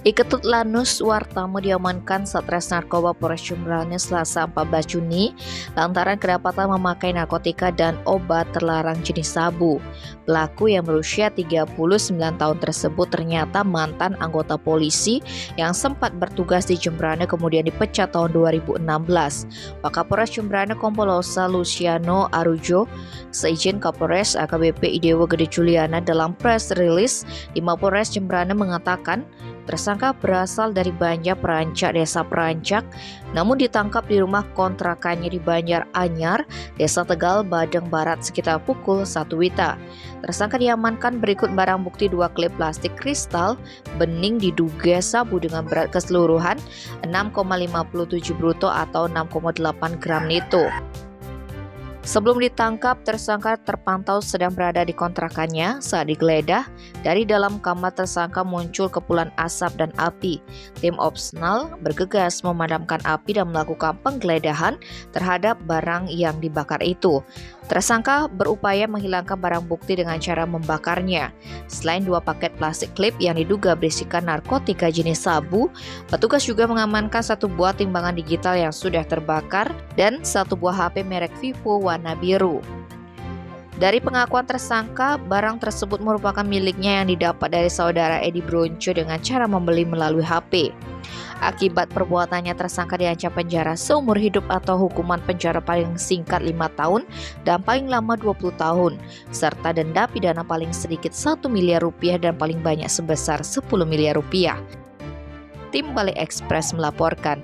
Iketut Lanus Suartamo diamankan Satres Narkoba Polres Jembrane Selasa 14 Juni lantaran kedapatan memakai narkotika dan obat terlarang jenis sabu. Pelaku yang berusia 39 tahun tersebut ternyata mantan anggota polisi yang sempat bertugas di Jembrane kemudian dipecat tahun 2016. Wakapolres Jembrane Kompolosa Luciano Arujo seizin Kapolres AKBP Idewo Gede Juliana dalam press release di Mapolres Jembrane mengatakan tersangka berasal dari Banjar Perancak, Desa Perancak, namun ditangkap di rumah kontrakannya di Banjar Anyar, Desa Tegal, Badeng Barat sekitar pukul 1 WITA. Tersangka diamankan berikut barang bukti 2 klip plastik kristal bening diduga sabu dengan berat keseluruhan 6,57 bruto atau 6,8 gram nito. Sebelum ditangkap, tersangka terpantau sedang berada di kontrakannya. Saat digeledah, dari dalam kamar tersangka muncul kepulan asap dan api. Tim opsenal bergegas memadamkan api dan melakukan penggeledahan terhadap barang yang dibakar itu. Tersangka berupaya menghilangkan barang bukti dengan cara membakarnya. Selain 2 paket plastik klip yang diduga berisikan narkotika jenis sabu, petugas juga mengamankan 1 buah timbangan digital yang sudah terbakar dan 1 buah HP merek Vivo warna biru. Dari pengakuan tersangka, barang tersebut merupakan miliknya yang didapat dari saudara Edi Bronco dengan cara membeli melalui HP. Akibat perbuatannya, tersangka diancam penjara seumur hidup atau hukuman penjara paling singkat 5 tahun dan paling lama 20 tahun, serta denda pidana paling sedikit 1 miliar rupiah dan paling banyak sebesar 10 miliar rupiah. Tim Balik Ekspres melaporkan.